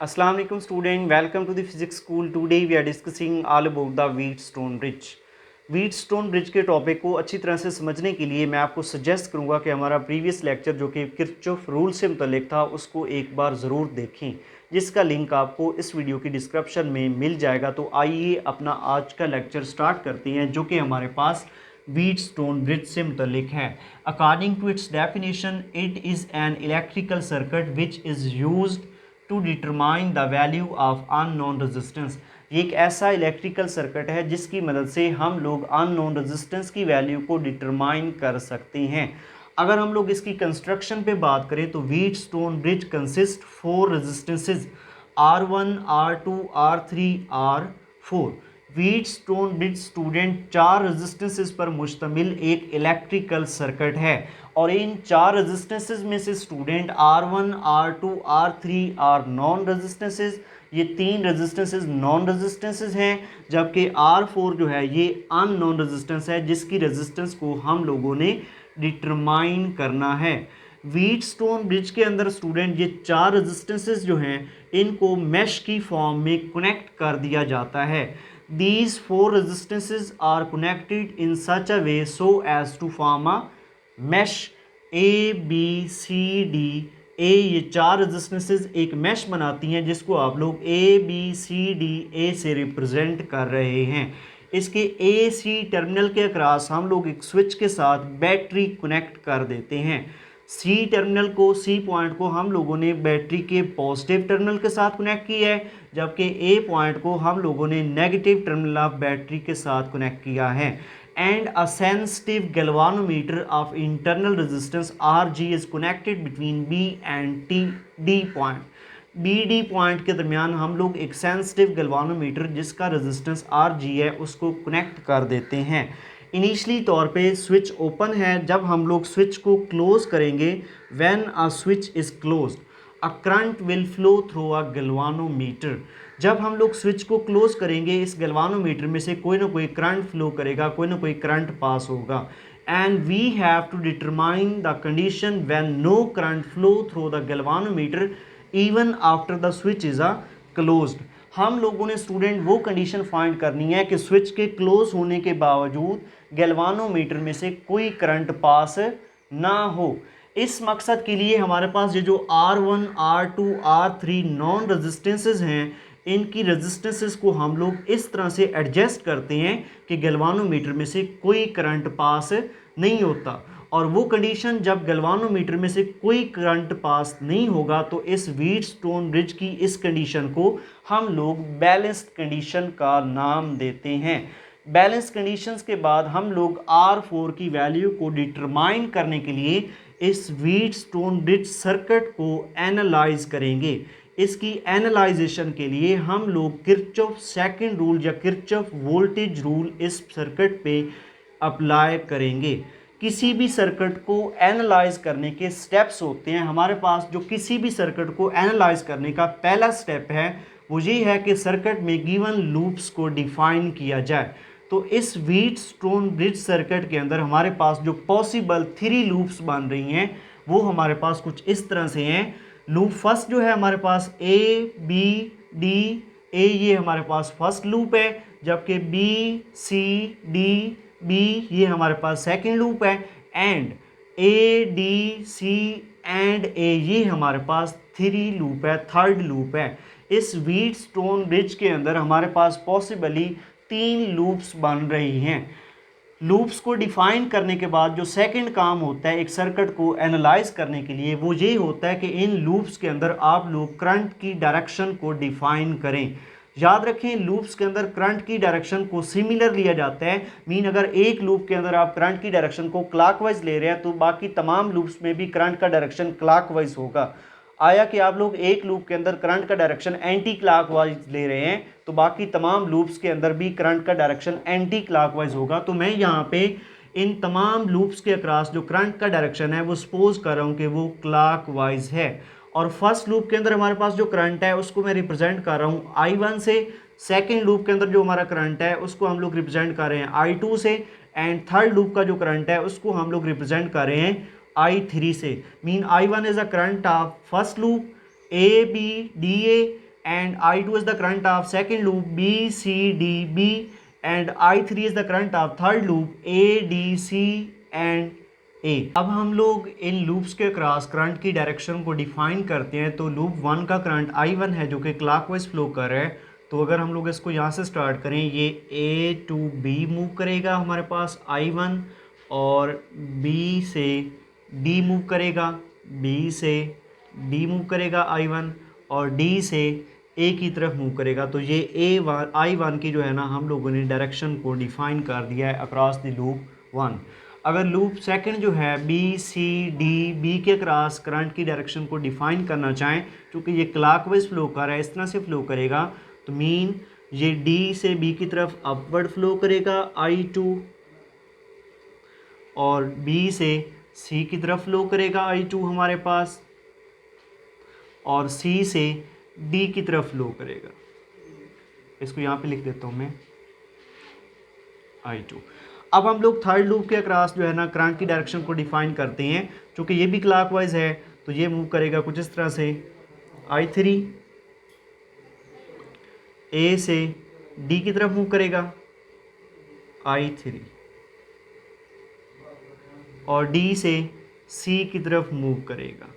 Assalamu alaikum student, welcome to the physics school. Today we are discussing all about the Wheatstone bridge. Wheatstone bridge के topic को अच्छी तरह से समझने के लिए मैं आपको सजेस्ट करूंगा कि हमारा प्रीवियस लेक्चर जो कि किरचॉफ रूल से मुतल्लिक था उसको एक बार ज़रूर देखें, जिसका लिंक आपको इस वीडियो की डिस्क्रिप्शन में मिल जाएगा। तो आइए अपना आज का लेक्चर स्टार्ट करते हैं जो कि हमारे पास व्हीटस्टोन ब्रिज से मुतल्लिक है। According to its definition, it is an electrical circuit which is used to determine the value of unknown resistance. ये एक ऐसा इलेक्ट्रिकल सर्किट है जिसकी मदद से हम लोग अननोन रेजिस्टेंस की वैल्यू को डिटरमाइन कर सकते हैं। अगर हम लोग इसकी कंस्ट्रक्शन पे बात करें तो Wheatstone bridge consist 4 resistances R1, R2, R3, R4। Wheatstone bridge student 4 resistances पर मुश्तमिल एक इलेक्ट्रिकल सर्किट है और इन 4 रेजिस्टेंसेज में से student R1, R2, R3 are non resistances. ये 3 रेजिस्टेंसेज नॉन रेजिस्टेंसेज हैं, जबकि R4 जो है ये अननोन रेजिस्टेंस है जिसकी रेजिस्टेंस को हम लोगों ने डिटरमाइन करना है। व्हीटस्टोन ब्रिज के अंदर स्टूडेंट ये 4 रेजिस्टेंसेज जो हैं इनको मैश की फॉर्म में कनेक्ट कर दिया जाता है। These 4 resistances are connected in such a way so as to form a mesh A, B, C, D, A। ये 4 रेजिस्टेंसेज एक मैश बनाती हैं जिसको आप लोग A, B, C, D, A से रिप्रेजेंट कर रहे हैं। इसके A, C टर्मिनल के अक्रॉस हम लोग एक स्विच के साथ बैटरी कनेक्ट कर देते हैं। सी टर्मिनल को, सी पॉइंट को हम लोगों ने बैटरी के पॉजिटिव टर्मिनल के साथ कनेक्ट किया है, जबकि ए पॉइंट को हम लोगों ने नेगेटिव टर्मिनल ऑफ बैटरी के साथ कनेक्ट किया है। And a sensitive galvanometer of internal resistance RG is connected between B and D point. BD point के दरमियान हम लोग एक सेंसिटिव गैल्वानोमीटर जिसका रेजिस्टेंस RG है उसको कनेक्ट कर देते हैं। इनिशियली तौर पे स्विच ओपन है। जब हम लोग स्विच को क्लोज करेंगे, when a switch is closed a current will flow through a galvanometer. जब हम लोग स्विच को क्लोज करेंगे इस गैल्वानोमीटर में से कोई ना कोई करंट फ्लो करेगा, कोई ना कोई करंट पास होगा। And we have to determine the condition when no current flow through the galvanometer even after the switch is a closed. हम लोगों ने स्टूडेंट वो कंडीशन फाइंड करनी है कि स्विच के क्लोज होने के बावजूद गैल्वानोमीटर में से कोई करंट पास ना हो। इस मकसद के लिए हमारे पास ये जो R1, R2, R3 non resistances हैं इनकी रेजिस्टेंसेज को हम लोग इस तरह से एडजस्ट करते हैं कि गैल्वानोमीटर में से कोई करंट पास नहीं होता। और वो कंडीशन जब गैल्वानोमीटर में से कोई करंट पास नहीं होगा तो इस व्हीटस्टोन ब्रिज की इस कंडीशन को हम लोग बैलेंस्ड कंडीशन का नाम देते हैं। बैलेंस कंडीशंस के बाद हम लोग R4 की वैल्यू को डिटरमाइन करने के लिए इस व्हीटस्टोन ब्रिज सर्किट को एनालाइज करेंगे। इसकी एनालाइजेशन के लिए हम लोग किरचॉफ सेकंड रूल या किरचॉफ वोल्टेज रूल इस सर्किट पे अप्लाई करेंगे। किसी भी सर्किट को एनालाइज करने के स्टेप्स होते हैं। हमारे पास जो किसी भी सर्किट को एनालाइज करने का पहला स्टेप है वो ये है कि सर्किट में गिवन लूप्स को डिफाइन किया जाए। तो इस व्हीटस्टोन ब्रिज सर्किट के अंदर हमारे पास जो पॉसिबल 3 लूप्स बन रही हैं वो हमारे पास कुछ इस तरह से हैं। लूप फर्स्ट जो है हमारे पास A, B, D, A ये हमारे पास फर्स्ट लूप है, जबकि B, C, D, B ये हमारे पास सेकंड लूप है, and A, D, C and A ये हमारे पास 3 लूप है, थर्ड लूप है। इस व्हीटस्टोन ब्रिज के अंदर हमारे पास पॉसिबली 3 लूप्स बन रही हैं। लूप्स को डिफाइन करने के बाद जो सेकंड काम होता है एक सर्किट को एनालाइज करने के लिए वो ये होता है कि इन लूप्स के अंदर आप लोग करंट की डायरेक्शन को डिफाइन करें। याद रखें लूप्स के अंदर करंट की डायरेक्शन को सिमिलर लिया जाता है। मीन अगर एक लूप के अंदर आप करंट की डायरेक्शन को क्लॉकवाइज ले रहे हैं तो बाकी तमाम लूप्स में भी करंट का डायरेक्शन क्लॉकवाइज होगा। आया कि आप लोग एक लूप के अंदर करंट का डायरेक्शन एंटी क्लॉकवाइज ले रहे हैं तो बाकी तमाम लूप्स के अंदर भी करंट का डायरेक्शन एंटी क्लॉकवाइज होगा। तो मैं यहाँ पे इन तमाम लूप्स के अक्रॉस जो करंट का डायरेक्शन है वो सपोज कर रहा हूँ कि वो क्लॉकवाइज है। और फर्स्ट लूप के अंदर हमारे पास जो करंट है उसको मैं रिप्रेजेंट कर रहा हूँ I1 से। सेकेंड लूप के अंदर जो हमारा करंट है उसको हम लोग रिप्रेजेंट कर रहे हैं I2 से। एंड थर्ड लूप का जो करंट है उसको हम लोग रिप्रेजेंट कर रहे हैं I3 से। Mean I1 is a current of first loop A, B, D, A and I2 is the current of second loop B C D B and I3 is the current of third loop A D C and A। अब हम लोग इन loops के cross current की direction को define करते हैं। तो loop 1 का करंट I1 है जो कि क्लॉकवाइज फ्लो कर रहा है। तो अगर हम लोग इसको यहाँ से स्टार्ट करें, ये A to B मूव करेगा हमारे पास I1, और B से D मूव करेगा, B से D मूव करेगा I1, और D से A की तरफ मूव करेगा। तो ये I1 की जो है ना हम लोगों ने डायरेक्शन को डिफाइन कर दिया है अक्रॉस द लूप 1। अगर लूप सेकंड जो है B C D B के क्रॉस करंट की डायरेक्शन को डिफाइन करना चाहें, क्योंकि ये क्लॉकवाइज फ्लो कर रहा है, इस तरह से फ्लो करेगा, तो मीन ये D से B की तरफ अपवर्ड फ्लो करेगा I2, और B से C की तरफ फ्लो करेगा I2 हमारे पास, और C से D की तरफ फ्लो करेगा। इसको यहाँ पे लिख देता हूँ मैं I2। अब हम लोग थर्ड लूप के अक्रॉस जो है ना करंट की डायरेक्शन को डिफाइन करते हैं। चूँकि ये भी क्लॉकवाइज है तो ये मूव करेगा कुछ इस तरह से, I3 A से D की तरफ मूव करेगा I3, और D से C की तरफ मूव करेगा।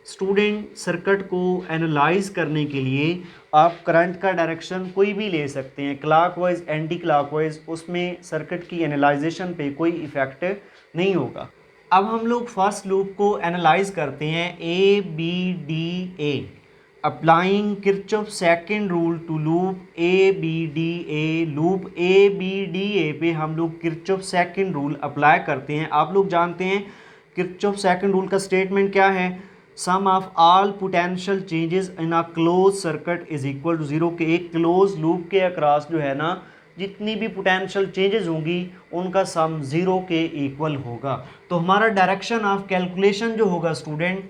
स्टूडेंट, सर्किट को एनालाइज करने के लिए आप करंट का डायरेक्शन कोई भी ले सकते हैं, क्लॉकवाइज एंटी क्लॉकवाइज, उसमें सर्किट की एनालाइजेशन पे कोई इफ़ेक्ट नहीं होगा। अब हम लोग फर्स्ट लूप को एनालाइज करते हैं, A B D A, applying Kirchhoff second rule to loop A B D A। Loop A B D A पे हम लोग किरचॉफ सेकंड रूल अप्लाई करते हैं। आप लोग जानते हैं किरचॉफ सेकंड रूल का स्टेटमेंट क्या है, sum of all potential changes in a close circuit is equal to zero. के एक क्लोज लूप के अक्रॉस जो है ना जितनी भी पोटेंशियल चेंजेस होंगी उनका सम जीरो के इक्वल होगा। तो हमारा डायरेक्शन ऑफ कैलकुलेशन जो होगा स्टूडेंट,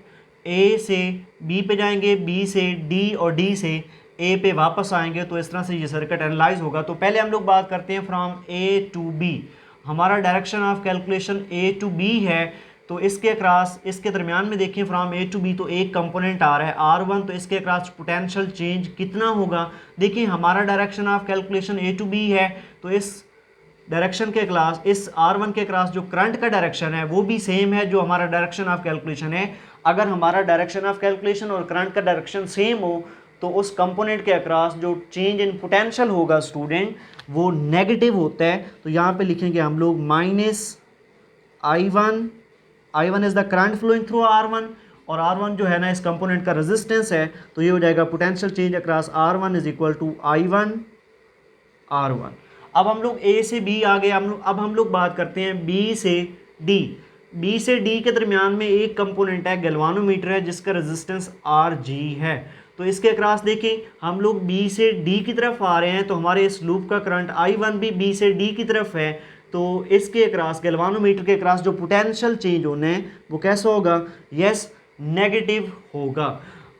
ए से बी पे जाएंगे, बी से डी और डी से ए पे वापस आएंगे, तो इस तरह से ये सर्किट एनालाइज होगा। तो पहले हम लोग बात करते हैं फ्रॉम ए टू बी। हमारा direction of calculation A to B है, तो इसके अक्रॉस इसके दरमियान में देखिए फ्रॉम ए टू बी तो एक कंपोनेंट आ रहा है R1, तो इसके अक्रॉस पोटेंशियल चेंज कितना होगा। देखिए हमारा direction of calculation A to B है, तो इस डायरेक्शन के क्लास इस R1 के क्रॉस जो करंट का डायरेक्शन है वो भी सेम है जो हमारा डायरेक्शन ऑफ कैलकुलेशन है। अगर हमारा डायरेक्शन ऑफ कैलकुलेशन और करंट का डायरेक्शन सेम हो तो उस कंपोनेंट के अक्रॉस जो चेंज इन पोटेंशियल होगा स्टूडेंट वो नेगेटिव होता है। तो यहाँ पे लिखेंगे हम लोग minus I1 is the current flowing through R1, और R1 जो है ना इस कंपोनेंट का रेजिस्टेंस है, तो ये हो जाएगा potential change across R1 is equal to I1 R1। अब हम लोग A से B आ गए, अब हम लोग बात करते हैं B से D। B से D के दरमियान में एक कंपोनेंट है गैल्वानोमीटर है जिसका रेजिस्टेंस Rg है। तो इसके अक्रॉस देखें हम लोग B से D की तरफ आ रहे हैं, तो हमारे इस लूप का करंट I1 भी B से D की तरफ है, तो इसके अक्रॉस गैल्वानोमीटर के अक्रॉस जो पोटेंशियल चेंज होना है वो कैसा होगा, यस नेगेटिव होगा।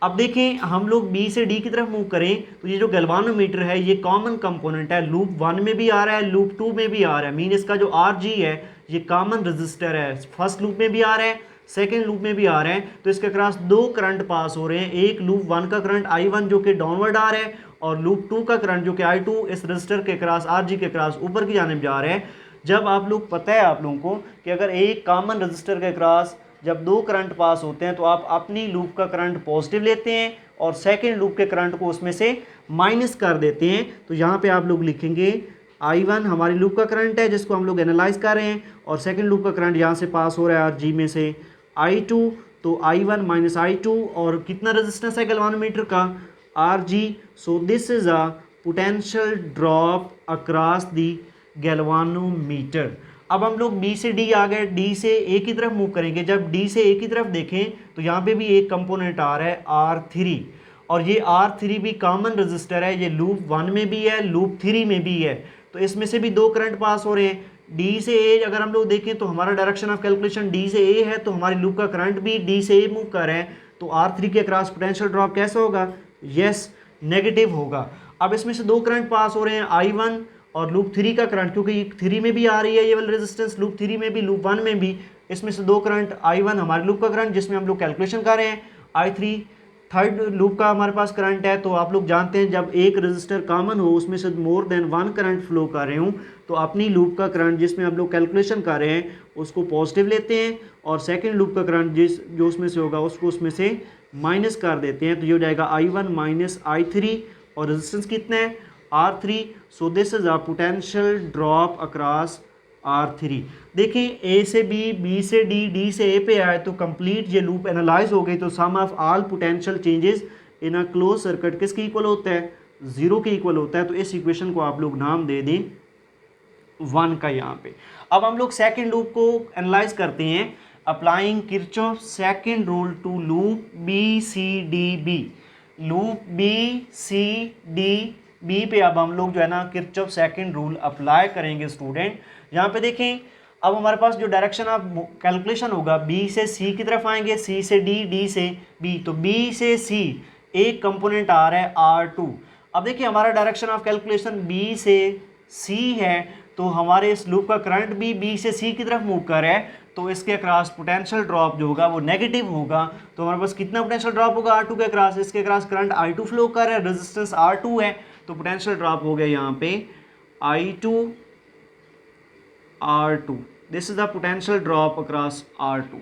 अब देखें हम लोग B से D की तरफ मूव करें तो ये जो गैल्वानोमीटर है ये कॉमन कंपोनेंट है, लूप 1 में भी आ रहा है, लूप 2 में भी आ रहा है, मीन इसका जो Rg है ये कॉमन रजिस्टर है, फर्स्ट लूप में भी आ रहा है, सेकेंड लूप में भी आ रहा है। तो इसके अक्रॉस दो करंट पास हो रहे हैं, एक लूप 1 का करंट I1 जो कि डाउनवर्ड आ रहा है, और लूप 2 का करंट जो कि I2 इस रजिस्टर के अक्रॉस Rg के अक्रॉस ऊपर की जानिब जा रहा है। जब आप लोग पता है आप लोगों को कि अगर एक कॉमन रजिस्टर के अक्रॉस जब दो करंट पास होते हैं तो आप अपनी लूप का करंट पॉजिटिव लेते हैं और सेकेंड लूप के करंट को उसमें से माइनस कर देते हैं। तो यहाँ पे आप लोग लिखेंगे I1 हमारी लूप का करंट है जिसको हम लोग एनालाइज कर रहे हैं, और सेकेंड लूप का करंट यहाँ से पास हो रहा है Rg में से I2, तो I1 माइनस I2, और कितना रेजिस्टेंस है गैल्वानोमीटर का Rg। So this is a potential drop across the galvanometer. अब हम लोग B से D आ गए, D से A की तरफ मूव करेंगे। जब D से A की तरफ देखें तो यहाँ पे भी एक कंपोनेंट आ रहा है R3, और ये R3 भी कॉमन रजिस्टर है, ये लूप 1 में भी है, लूप 3 में भी है, तो इसमें से भी दो करंट पास हो रहे हैं। D से A अगर हम लोग देखें तो हमारा डायरेक्शन ऑफ कैलकुलेशन D से A है, तो हमारी लूप का करंट भी D से A मूव कर रहा है, तो R3 के अक्रॉस पोटेंशियल ड्रॉप कैसा होगा, यस नेगेटिव होगा। अब इसमें से दो करंट पास हो रहे हैं I1 और लूप 3 का करंट, क्योंकि 3 में भी आ रही है ये वाला रेजिस्टेंस, लूप 3 में भी लूप 1 में भी, इसमें से दो करंट I1 हमारे लूप का करंट जिसमें हम लोग कैलकुलेशन कर रहे हैं, I3 थर्ड लूप का हमारे पास करंट है, तो आप लोग जानते हैं जब एक रजिस्टर कॉमन हो उसमें से more than one current flow कर रहे हूँ तो अपनी लूप का करंट जिसमें हम लोग कैलकुलेशन कर रहे हैं उसको पॉजिटिव लेते हैं और सेकंड लूप का करंट जो उसमें से होगा उसको उसमें से माइनस कर देते हैं। तो ये हो जाएगा I1 माइनस I3 और रेजिस्टेंस कितना है R3। So this is a potential drop across R3। देखें ए से बी, बी से डी, डी से ए पे आए तो कंप्लीट ये लूप एनालाइज हो गई। तो sum of all potential changes in a close circuit किसके इक्वल होता है, जीरो के इक्वल होता है। तो इस इक्वेशन को आप लोग नाम दे दें 1 का यहाँ पे। अब हम लोग सेकंड लूप को एनालाइज करते हैं applying Kirchhoff second rule to loop B C D B. Loop B C D B पे अब हम लोग जो है ना किरचॉफ सेकंड रूल अप्लाई करेंगे स्टूडेंट। यहाँ पे देखें अब हमारे पास जो डायरेक्शन ऑफ कैलकुलेशन होगा बी से सी की तरफ आएंगे, सी से डी, डी से बी। तो बी से सी एक कंपोनेंट आ रहा है R2। अब देखिए हमारा डायरेक्शन ऑफ कैलकुलेशन बी से सी है तो हमारे इस लूप का करंट भी बी से सी की तरफ मूव कर रहा है तो इसके अक्रॉस पोटेंशियल ड्रॉप जो होगा वो नेगेटिव होगा। तो हमारे पास कितना पोटेंशियल ड्रॉप होगा R2 के अक्रॉस, इसके अक्रॉस करंट I2 फ्लो कर रहा है, रेजिस्टेंस R2 है तो पोटेंशियल ड्रॉप हो गया यहाँ पे I2 R2। This is the potential drop across R2।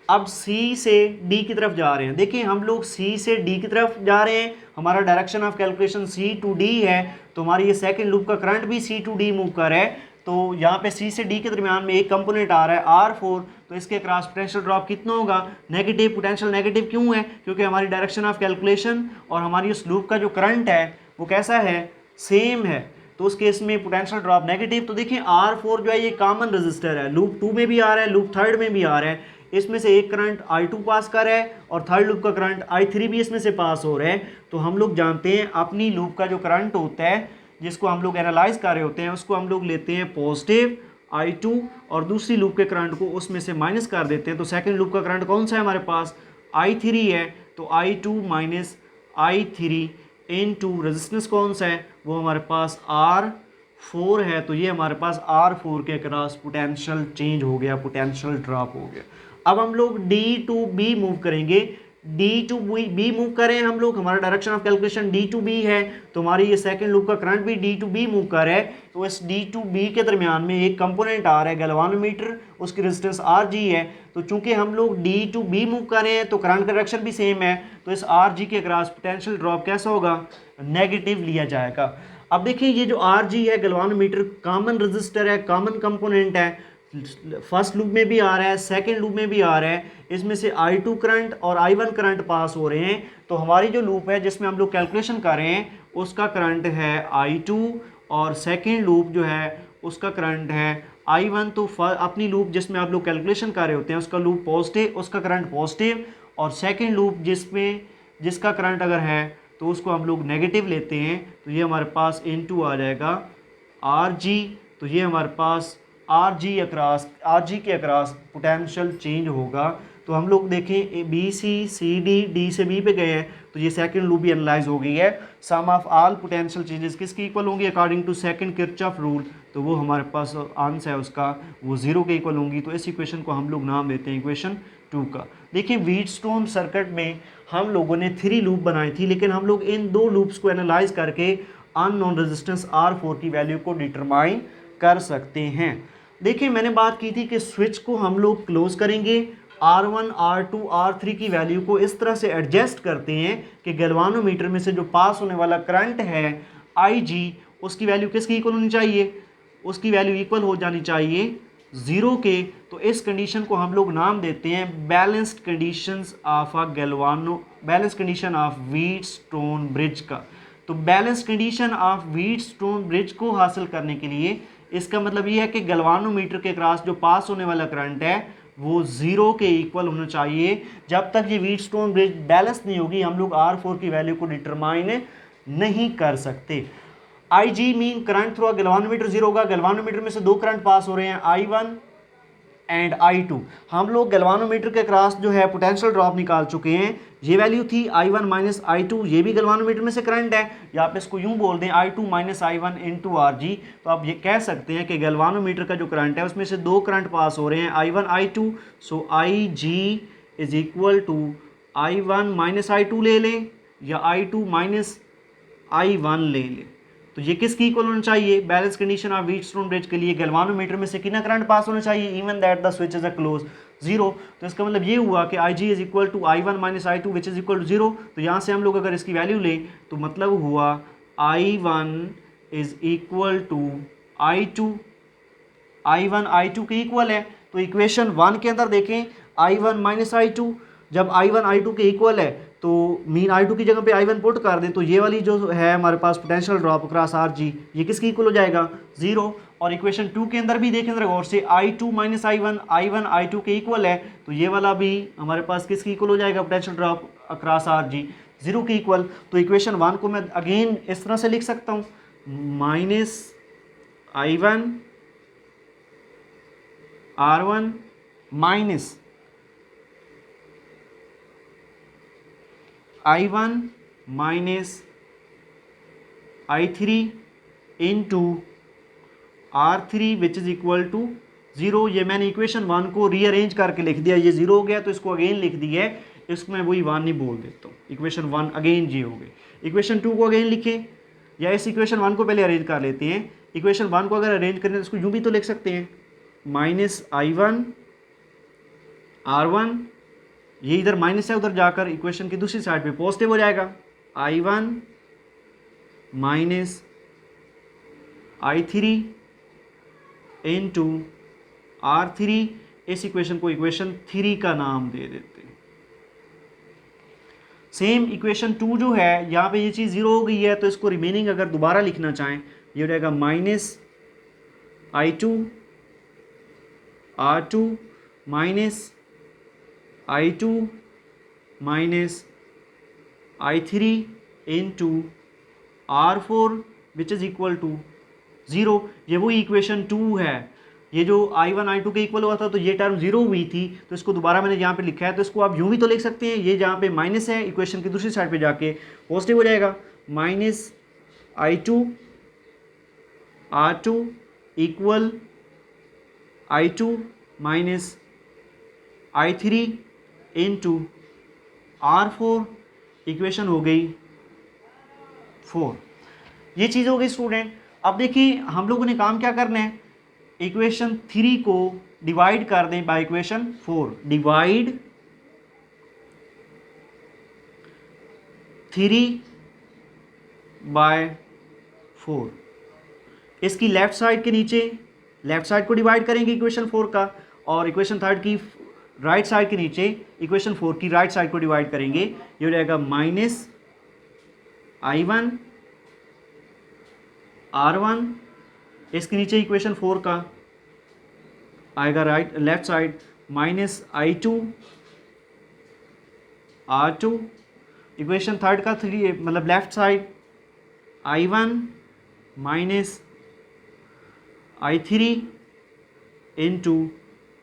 अब C से D की तरफ जा रहे हैं। देखिए हम लोग C से D की तरफ जा रहे हैं, हमारा direction of calculation C to D है तो हमारी ये सेकंड लूप का करंट भी C to D मूव कर रहा है। तो यहाँ पे C से D के दरमियान में एक कंपोनेंट आ रहा है R4 तो इसके क्रॉस पोटेंशियल ड्रॉप कितना होगा नेगेटिव। पोटेंशियल नेगेटिव क्यों है, क्योंकि हमारी डायरेक्शन ऑफ कैलकुलेशन और हमारी उस लूप का जो करंट है वो कैसा है, सेम है। तो उस केस में पोटेंशियल ड्रॉप नेगेटिव। तो देखिए R4 जो है ये कॉमन रजिस्टर है, लूप 2 में भी आ रहा है, लूप थर्ड में भी आ रहा है। इसमें से एक करंट I2 पास कर रहा है और थर्ड लूप का करंट I3 भी इसमें से पास हो रहा है। तो हम लोग जानते हैं अपनी लूप का जो करंट होता है जिसको हम लोग एनालाइज कर रहे होते हैं उसको हम लोग लेते हैं पॉजिटिव I2 और दूसरी लूप के करंट को उसमें से माइनस कर देते हैं। तो सेकंड लूप का करंट कौन सा है हमारे पास, I3 है। तो I2 minus I3 into resistance कौन सा है, वो हमारे पास R4 है। तो ये हमारे पास R4 के अक्रॉस पोटेंशियल चेंज हो गया, पोटेंशियल ड्रॉप हो गया। अब हम लोग D to B मूव करेंगे, D to B मूव करें हम लोग, हमारा direction of calculation D to B है तो हमारी ये सेकंड लूप का करंट भी D to B मूव कर रहा है। तो इस D to B के दरमियान में एक कंपोनेंट आ रहा है गैल्वानोमीटर, उसकी रेजिस्टेंस Rg है। तो चूंकि हम लोग D to B मूव कर रहे हैं तो करंट का डायरेक्शन भी सेम है तो इस Rg के अक्रॉस पोटेंशियल ड्रॉप कैसा होगा, नेगेटिव लिया जाएगा। अब देखिए ये जो Rg है गैल्वानोमीटर कॉमन रजिस्टर है, कॉमन कंपोनेंट है, फर्स्ट लूप में भी आ रहा है, सेकंड लूप में भी आ रहा है। इसमें से I2 करंट और I1 करंट पास हो रहे हैं। तो हमारी जो लूप है जिसमें हम लोग कैलकुलेशन कर रहे हैं उसका करंट है I2 और सेकंड लूप जो है उसका करंट है I1। तो अपनी लूप जिसमें आप लोग कैलकुलेशन कर रहे होते हैं उसका लूप पॉजिटिव, उसका करंट पॉजिटिव और सेकंड लूप जिसका करंट अगर है तो उसको हम लोग नेगेटिव लेते हैं। तो ये हमारे पास इनटू आ जाएगा Rg। तो ये हमारे पास Rg के अक्रॉस पोटेंशियल चेंज होगा। तो हम लोग देखें बी सी सी डी से बी पे गए हैं तो ये सेकंड लूप भी एनालाइज हो गई है। Sum of all potential changes किसके इक्वल होंगी according to second Kirchhoff rule, तो वो हमारे पास आंसर है उसका वो 0 के इक्वल होंगी। तो इस इक्वेशन को हम लोग नाम देते हैं इक्वेशन 2 का। देखिए व्हीटस्टोन सर्किट में हम लोगों ने 3 लूप बनाई थी लेकिन हम लोग इन 2 लूप्स को एनालाइज करके अननोन रेजिस्टेंस R4 की वैल्यू को डिटरमाइन कर सकते हैं। देखिए मैंने बात की थी कि स्विच को हम लोग क्लोज करेंगे, R1 R2 R3 की वैल्यू को इस तरह से एडजस्ट करते हैं कि गैल्वानोमीटर में से जो पास होने वाला करंट है IG उसकी वैल्यू किसकी इक्वल होनी चाहिए, उसकी वैल्यू इक्वल हो जानी चाहिए 0 के। तो इस कंडीशन को हम लोग नाम देते हैं balanced conditions of balance condition of Wheatstone bridge का। तो balance condition of Wheatstone bridge को हासिल करने के लिए इसका मतलब ये है कि गैल्वानोमीटर के क्रॉस जो पास होने वाला करंट है वो 0 के इक्वल होना चाहिए। जब तक ये व्हीटस्टोन ब्रिज बैलेंस नहीं होगी हम लोग R4 की वैल्यू को डिटरमाइन नहीं कर सकते। IG mean current through galvanometer 0 होगा। गैल्वानोमीटर में से 2 करंट पास हो रहे हैं I1 एंड I2। हम लोग गैल्वानोमीटर के क्रॉस जो है पोटेंशियल ड्रॉप निकाल चुके हैं, ये वैल्यू थी I1 माइनस I2, ये भी गैल्वानोमीटर में से करंट है या आप इसको यूं बोल दें I2 minus I1 into Rg। तो आप ये कह सकते हैं कि गैल्वानोमीटर का जो करंट है उसमें से 2 करंट पास हो रहे हैं I1 I2। So Ig is equal to I1 minus I2 ले लें या I2 माइनस I1 ले लें, तो ये किसकी इक्वल होना चाहिए? Balance condition of Wheatstone bridge के लिए गैल्वानोमीटर में से कितना करंट पास होना चाहिए? Even that the switch is a close zero. तो इसका मतलब ये हुआ कि IG is equal to I1 minus I2 which is equal to zero. तो यहाँ से हम लोग अगर इसकी वैल्यू लें तो मतलब हुआ I1 is equal to I2, I1 I2 के इक्वल है। तो इक्वेशन 1 के अंदर देखें I1 माइनस I2, जब I1 I2 के इक्वल है तो मीन I2 की जगह पे I1 पुट कर दें, तो ये वाली जो है हमारे पास पोटेंशियल ड्रॉप अक्रॉस RG, ये किसकी इक्वल हो जाएगा? जीरो। और इक्वेशन 2 के अंदर भी देखें जरा गौर से I2 minus I1, I1 I2 के इक्वल है, तो ये वाला भी हमारे पास किसकी इक्वल हो जाएगा? Potential drop across RG, zero की इक्वल। तो इक्वेशन 1 को मैं अगेन इस तरह से लिख सकता हूँ, minus I1 R1 minus I1 minus I3 into R3 which is equal to zero. ये मैंने इक्वेशन 1 को रीअरेंज करके लिख दिया, ये जीरो हो गया तो इसको अगेन लिख दिया है, इसको मैं वही 1 नहीं बोल देता हूँ। इक्वेशन 1 अगेन जी हो गई। इक्वेशन 2 को अगेन लिखें, या इस इक्वेशन 1 को पहले अरेंज कर लेते हैं। इक्वेशन 1 को अगर अरेंज करें तो इसको यूँ भी तो लिख सकते हैं, माइनस I1 R1, ये इधर माइनस है, उधर जाकर इक्वेशन की दूसरी साइड पे पॉजिटिव हो जाएगा, I1 minus I3 into R3। इस इक्वेशन को इक्वेशन 3 का नाम दे देते हैं। सेम इक्वेशन 2 जो है, यहाँ पे ये चीज़ जीरो हो गई है, तो इसको रिमेनिंग अगर दोबारा लिखना चाहें, ये हो जाएगा minus I2 R2 minus I2 minus I3 into R4 which is equal to zero. ये वही इक्वेशन 2 है। ये जो I1 I2 के इक्वल हुआ था तो ये टर्म जीरो हुई थी, तो इसको दोबारा मैंने यहाँ पे लिखा है, तो इसको आप यूँ भी तो लिख सकते हैं, ये जहाँ पे माइनस है इक्वेशन की दूसरी साइड पे जाके पॉजिटिव हो जाएगा, minus I2 R2 equal I2 minus I3 into R4, equation हो गई 4। ये चीज़ हो गई स्टूडेंट। अब देखिए हम लोगों ने काम क्या करना है, इक्वेशन 3 को डिवाइड कर दें बाय इक्वेशन 4, डिवाइड 3 बाय 4। इसकी लेफ्ट साइड के नीचे लेफ्ट साइड को डिवाइड करेंगे इक्वेशन 4 का, और इक्वेशन 3 की राइट साइड के नीचे इक्वेशन 4 की राइट साइड को डिवाइड करेंगे। ये हो जाएगा माइनस I1 R1, इसके नीचे इक्वेशन 4 का आएगा left side, minus I2 R2, equation 3 का 3 मतलब left side I1 minus I3 into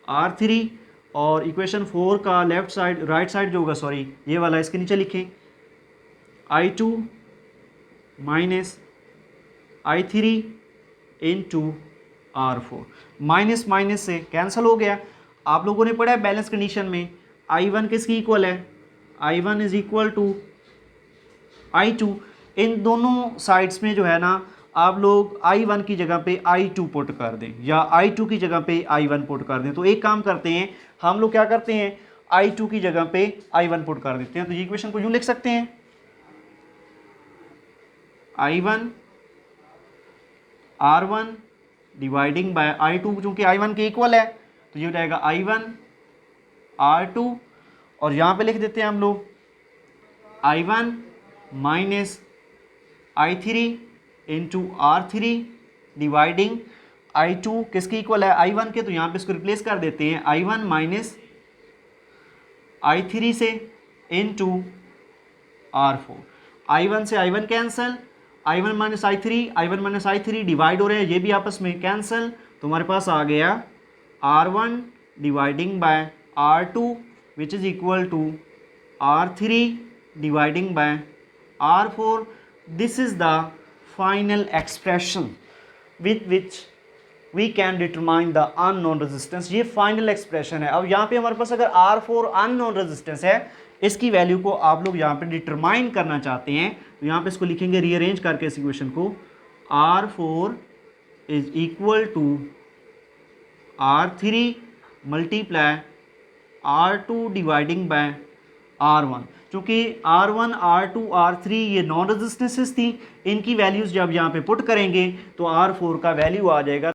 R3, और इक्वेशन 4 का लेफ्ट साइड राइट साइड जो होगा, सॉरी ये वाला, इसके नीचे लिखें I2 minus I3 into R4। Minus minus से कैंसिल हो गया। आप लोगों ने पढ़ा है बैलेंस कंडीशन में I1 किसकी इक्वल है? I1 is equal to I2। इन दोनों साइड्स में जो है ना, आप लोग I1 की जगह पे I2 पुट कर दें या I2 की जगह पे I1 पुट कर दें। तो एक काम करते हैं, हम लोग क्या करते हैं, I2 की जगह पे I1 पुट कर देते हैं। तो ये इक्वेशन को यूँ लिख सकते हैं, I1 R1 dividing bye I2, चूँकि I1 के इक्वल है तो ये हो जाएगा I1 R2, और यहाँ पे लिख देते हैं हम लोग I1 minus I3 into R3 dividing I2 किसकी इक्वल है? I1 के, तो यहाँ पे इसको रिप्लेस कर देते हैं I1 माइनस I3 से इंटू R4। I1 से I1 cancel, I1 minus I3 divide हो रहे हैं, ये भी आपस में कैंसिल, तो हमारे पास आ गया R1 dividing by R2 which is equal to R3 dividing by R4। This is the final expression with which we can determine the unknown resistance. ये फाइनल एक्सप्रेशन है। अब यहाँ पे हमारे पास अगर R4 अननोन रेजिस्टेंस है, इसकी वैल्यू को आप लोग यहाँ पे डिटरमाइन करना चाहते हैं तो यहाँ पे इसको लिखेंगे रीअरेंज करके इस इक्वेशन को, R4 is equal to R3 multiply R2 dividing by R1। चूँकि R1, R2, R3 ये नॉन रेजिस्टेंसेस थी, इनकी वैल्यूज़ जब यहाँ पे पुट करेंगे तो R4 का वैल्यू आ जाएगा